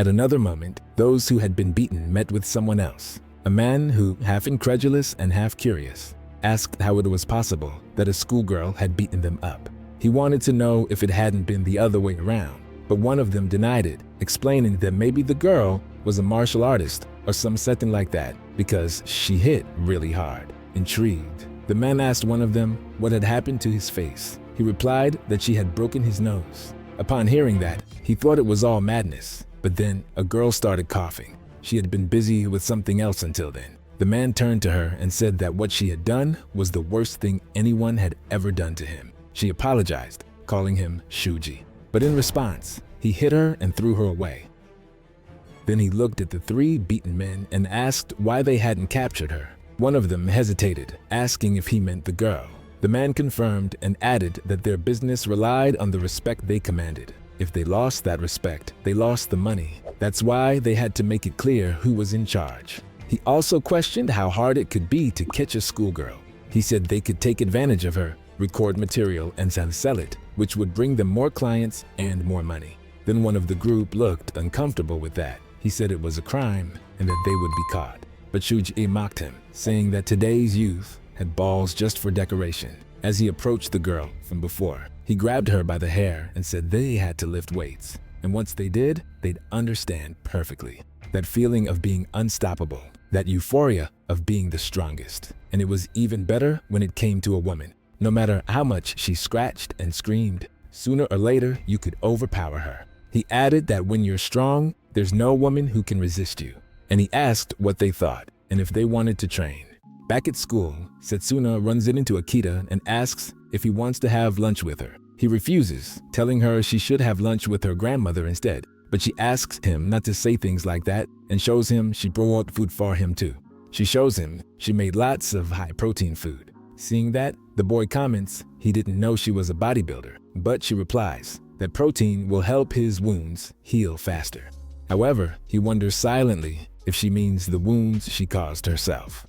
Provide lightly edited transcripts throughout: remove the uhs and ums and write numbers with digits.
At another moment, those who had been beaten met with someone else, a man who, half incredulous and half curious, asked how it was possible that a schoolgirl had beaten them up. He wanted to know if it hadn't been the other way around, but one of them denied it, explaining that maybe the girl was a martial artist or something like that because she hit really hard. Intrigued, the man asked one of them what had happened to his face. He replied that she had broken his nose. Upon hearing that, he thought it was all madness, but then a girl started coughing. She had been busy with something else until then. The man turned to her and said that what she had done was the worst thing anyone had ever done to him. She apologized, calling him Shuji. But in response, he hit her and threw her away. Then he looked at the three beaten men and asked why they hadn't captured her. One of them hesitated, asking if he meant the girl. The man confirmed and added that their business relied on the respect they commanded. If they lost that respect, they lost the money. That's why they had to make it clear who was in charge. He also questioned how hard it could be to catch a schoolgirl. He said they could take advantage of her, record material, and sell it, which would bring them more clients and more money. Then one of the group looked uncomfortable with that. He said it was a crime and that they would be caught. But Shuji mocked him, saying that today's youth had balls just for decoration. As he approached the girl from before, he grabbed her by the hair and said they had to lift weights. And once they did, they'd understand perfectly. That feeling of being unstoppable, that euphoria of being the strongest. And it was even better when it came to a woman. No matter how much she scratched and screamed, sooner or later you could overpower her. He added that when you're strong, there's no woman who can resist you. And he asked what they thought and if they wanted to train. Back at school, Satsuna runs into Akita and asks if he wants to have lunch with her. He refuses, telling her she should have lunch with her grandmother instead. But she asks him not to say things like that and shows him she brought food for him too. She shows him she made lots of high-protein food. Seeing that, the boy comments he didn't know she was a bodybuilder, but she replies that protein will help his wounds heal faster. However, he wonders silently if she means the wounds she caused herself.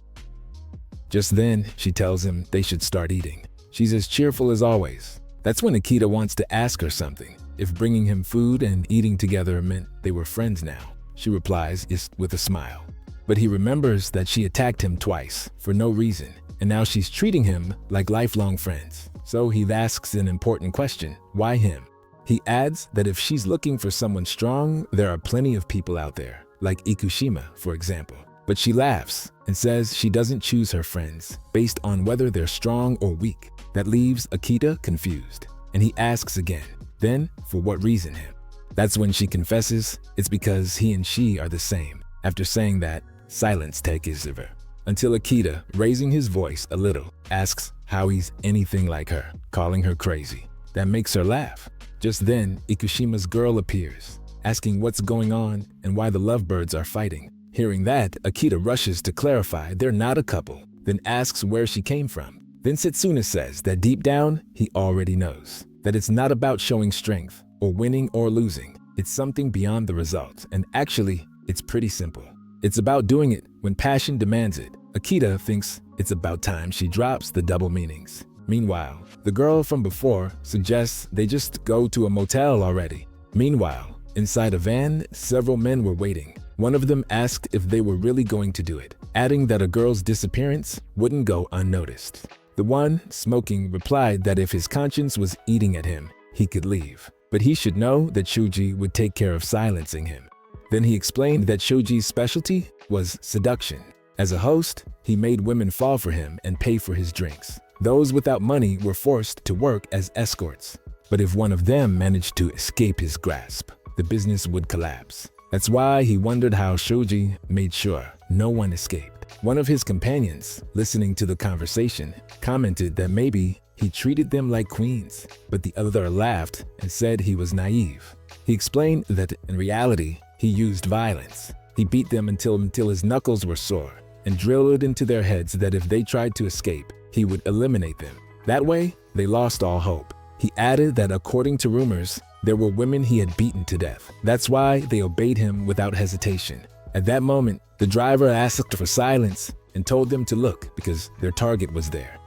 Just then, she tells him they should start eating. She's as cheerful as always. That's when Akita wants to ask her something, if bringing him food and eating together meant they were friends now. She replies with a smile. But he remembers that she attacked him twice for no reason, and now she's treating him like lifelong friends. So he asks an important question, why him? He adds that if she's looking for someone strong, there are plenty of people out there, like Ikushima, for example. But she laughs and says she doesn't choose her friends based on whether they're strong or weak. That leaves Akita confused, and he asks again, then for what reason him? That's when she confesses it's because he and she are the same. After saying that, silence takes over, until Akita, raising his voice a little, asks how he's anything like her, calling her crazy. That makes her laugh. Just then, Ikushima's girl appears, asking what's going on and why the lovebirds are fighting. Hearing that, Akita rushes to clarify they're not a couple, then asks where she came from. Then Satsuna says that deep down, he already knows that it's not about showing strength or winning or losing. It's something beyond the result, and actually, it's pretty simple. It's about doing it when passion demands it. Akita thinks it's about time she drops the double meanings. Meanwhile, the girl from before suggests they just go to a motel already. Meanwhile, inside a van, several men were waiting. One of them asked if they were really going to do it, adding that a girl's disappearance wouldn't go unnoticed. The one, smoking, replied that if his conscience was eating at him, he could leave. But he should know that Shuji would take care of silencing him. Then he explained that Shuji's specialty was seduction. As a host, he made women fall for him and pay for his drinks. Those without money were forced to work as escorts. But if one of them managed to escape his grasp, the business would collapse. That's why he wondered how Shuji made sure no one escaped. One of his companions, listening to the conversation, commented that maybe he treated them like queens, but the other laughed and said he was naive. He explained that in reality, he used violence. He beat them until his knuckles were sore and drilled it into their heads that if they tried to escape, he would eliminate them. That way, they lost all hope. He added that according to rumors, there were women he had beaten to death. That's why they obeyed him without hesitation. At that moment, the driver asked for silence and told them to look because their target was there.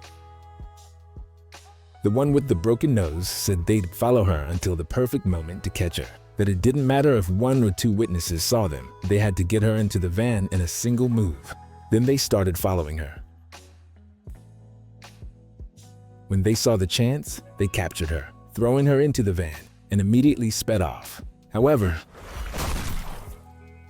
The one with the broken nose said they'd follow her until the perfect moment to catch her. that it didn't matter if 1 or 2 witnesses saw them, they had to get her into the van in a single move. Then they started following her. When they saw the chance, they captured her, throwing her into the van, and immediately sped off. However,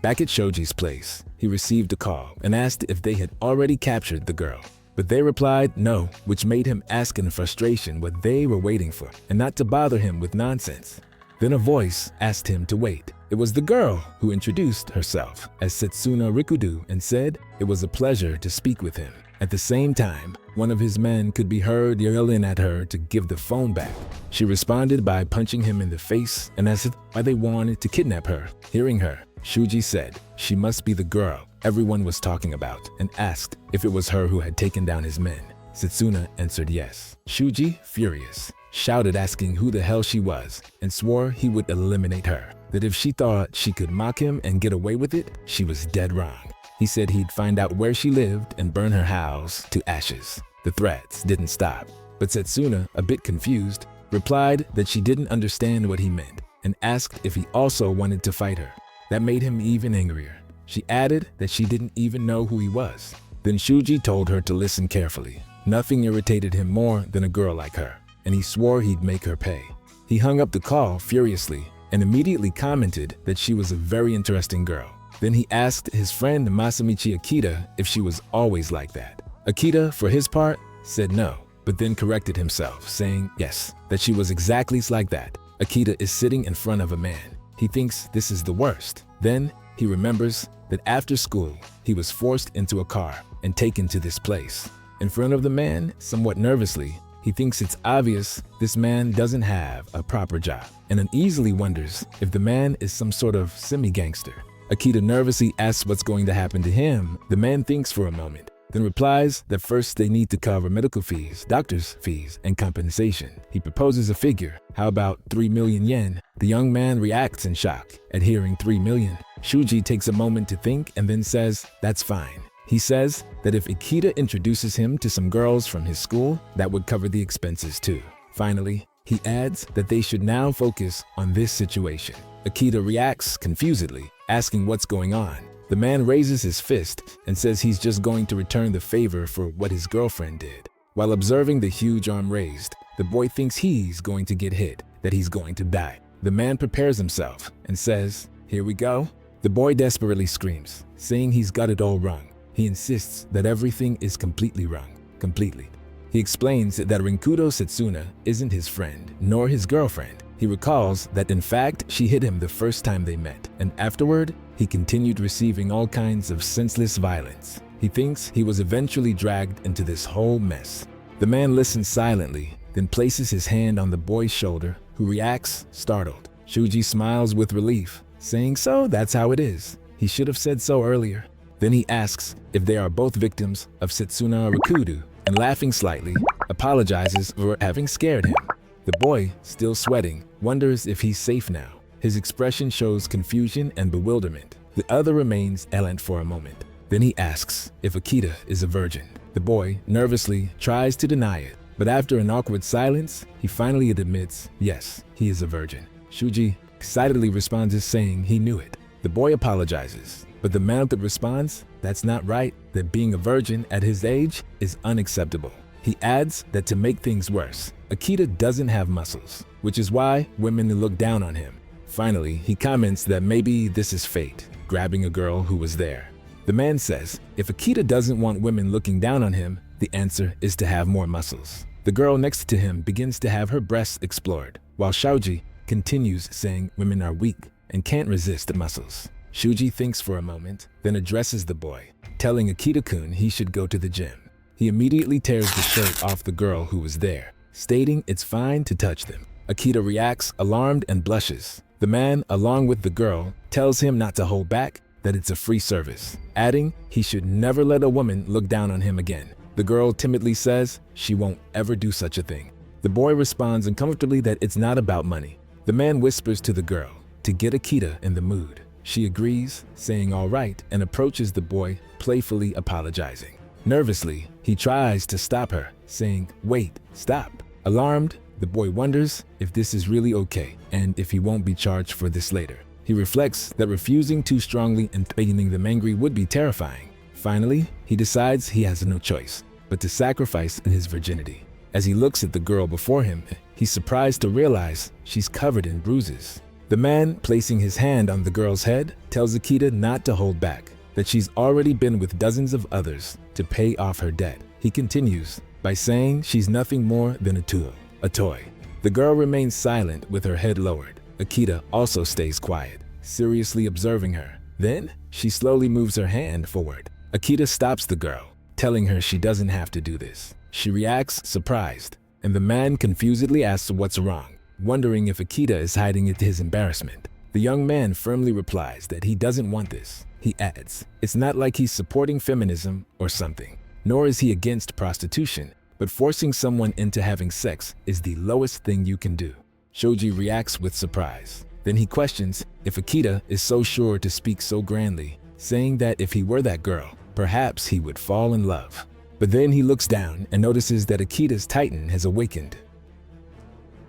back at Shoji's place, he received a call and asked if they had already captured the girl. But they replied no, which made him ask in frustration what they were waiting for and not to bother him with nonsense. Then a voice asked him to wait. It was the girl who introduced herself as Satsuna Rikudu and said it was a pleasure to speak with him. At the same time, one of his men could be heard yelling at her to give the phone back. She responded by punching him in the face and asked why they wanted to kidnap her. Hearing her, Shuji said she must be the girl everyone was talking about and asked if it was her who had taken down his men. Satsuna answered yes. Shuji, furious, shouted asking who the hell she was and swore he would eliminate her, that if she thought she could mock him and get away with it, she was dead wrong. He said he'd find out where she lived and burn her house to ashes. The threats didn't stop, but Satsuna, a bit confused, replied that she didn't understand what he meant and asked if he also wanted to fight her. That made him even angrier. She added that she didn't even know who he was. Then Shuji told her to listen carefully. Nothing irritated him more than a girl like her, and he swore he'd make her pay. He hung up the call furiously and immediately commented that she was a very interesting girl. Then he asked his friend Masamichi Akita if she was always like that. Akita, for his part, said no, but then corrected himself, saying yes, that she was exactly like that. Akita is sitting in front of a man. He thinks this is the worst. Then he remembers that after school, he was forced into a car and taken to this place. In front of the man, somewhat nervously, he thinks it's obvious this man doesn't have a proper job and uneasily wonders if the man is some sort of semi-gangster. Akita nervously asks what's going to happen to him. The man thinks for a moment, then replies that first they need to cover medical fees, doctor's fees, and compensation. He proposes a figure. How about 3 million yen? The young man reacts in shock at hearing 3 million. Shuji takes a moment to think and then says, that's fine. He says that if Akita introduces him to some girls from his school, that would cover the expenses too. Finally, he adds that they should now focus on this situation. Akita reacts confusedly, asking what's going on. The man raises his fist and says he's just going to return the favor for what his girlfriend did. While observing the huge arm raised, the boy thinks he's going to get hit, that he's going to die. The man prepares himself and says, here we go. The boy desperately screams, saying he's got it all wrong. He insists that everything is completely wrong, completely. He explains that Rinkudo Satsuna isn't his friend, nor his girlfriend. He recalls that in fact she hit him the first time they met, and afterward, he continued receiving all kinds of senseless violence. He thinks he was eventually dragged into this whole mess. The man listens silently, then places his hand on the boy's shoulder, who reacts startled. Shuji smiles with relief, saying so that's how it is. He should have said so earlier. Then he asks if they are both victims of Satsuna Rikudu, and laughing slightly, apologizes for having scared him. The boy, still sweating, wonders if he's safe now. His expression shows confusion and bewilderment. The other remains errant for a moment. Then he asks if Akita is a virgin. The boy, nervously, tries to deny it, but after an awkward silence, he finally admits, yes, he is a virgin. Shuji excitedly responds saying he knew it. The boy apologizes, but the man responds, that's not right, that being a virgin at his age is unacceptable. He adds that to make things worse, Akita doesn't have muscles, which is why women look down on him. Finally, he comments that maybe this is fate, grabbing a girl who was there. The man says if Akita doesn't want women looking down on him, the answer is to have more muscles. The girl next to him begins to have her breasts explored, while Shuji continues saying women are weak and can't resist the muscles. Shuji thinks for a moment, then addresses the boy, telling Akita-kun he should go to the gym. He immediately tears the shirt off the girl who was there, stating it's fine to touch them. Akita reacts, alarmed and blushes. The man, along with the girl, tells him not to hold back, that it's a free service, adding he should never let a woman look down on him again. The girl timidly says she won't ever do such a thing. The boy responds uncomfortably that it's not about money. The man whispers to the girl to get Akita in the mood. She agrees, saying all right, and approaches the boy, playfully apologizing. Nervously, he tries to stop her, saying, wait, stop. Alarmed, The boy wonders if this is really okay and if he won't be charged for this later. He reflects that refusing too strongly and threatening them angry would be terrifying. Finally, he decides he has no choice but to sacrifice his virginity. As he looks at the girl before him, he's surprised to realize she's covered in bruises. The man, placing his hand on the girl's head, tells Akita not to hold back, that she's already been with dozens of others to pay off her debt. He continues by saying she's nothing more than a toy. The girl remains silent with her head lowered. Akita also stays quiet, seriously observing her. Then, she slowly moves her hand forward. Akita stops the girl, telling her she doesn't have to do this. She reacts surprised, and the man confusedly asks what's wrong, wondering if Akita is hiding it to his embarrassment. The young man firmly replies that he doesn't want this. He adds, it's not like he's supporting feminism or something, nor is he against prostitution, but forcing someone into having sex is the lowest thing you can do. Shuji reacts with surprise. Then he questions if Akita is so sure to speak so grandly, saying that if he were that girl, perhaps he would fall in love. But then he looks down and notices that Akita's titan has awakened.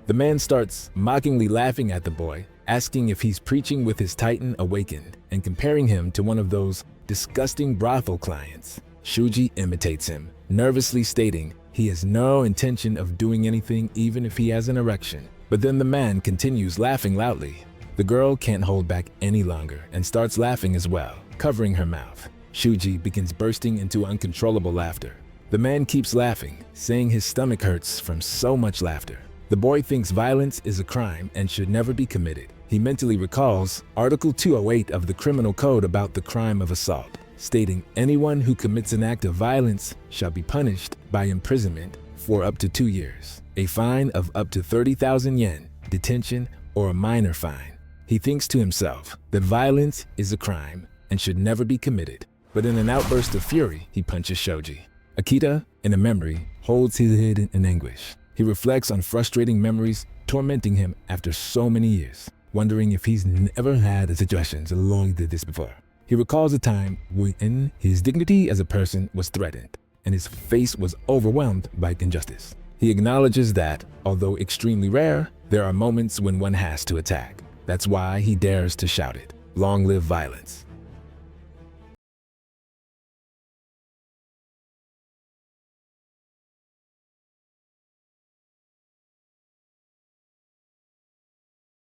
The man starts mockingly laughing at the boy, asking if he's preaching with his titan awakened and comparing him to one of those disgusting brothel clients. Shuji imitates him, nervously stating he has no intention of doing anything even if he has an erection. But then the man continues laughing loudly. The girl can't hold back any longer and starts laughing as well, covering her mouth. Shuji begins bursting into uncontrollable laughter. The man keeps laughing, saying his stomach hurts from so much laughter. The boy thinks violence is a crime and should never be committed. He mentally recalls Article 208 of the Criminal Code about the crime of assault, stating anyone who commits an act of violence shall be punished by imprisonment for up to 2 years, a fine of up to 30,000 yen, detention, or a minor fine. He thinks to himself that violence is a crime and should never be committed. But in an outburst of fury, he punches Shuji. Akita, in a memory, holds his head in anguish. He reflects on frustrating memories tormenting him after so many years, wondering if he's never had situations like this before. He recalls a time when his dignity as a person was threatened, and his face was overwhelmed by injustice. He acknowledges that, although extremely rare, there are moments when one has to attack. That's why he dares to shout it. Long live violence.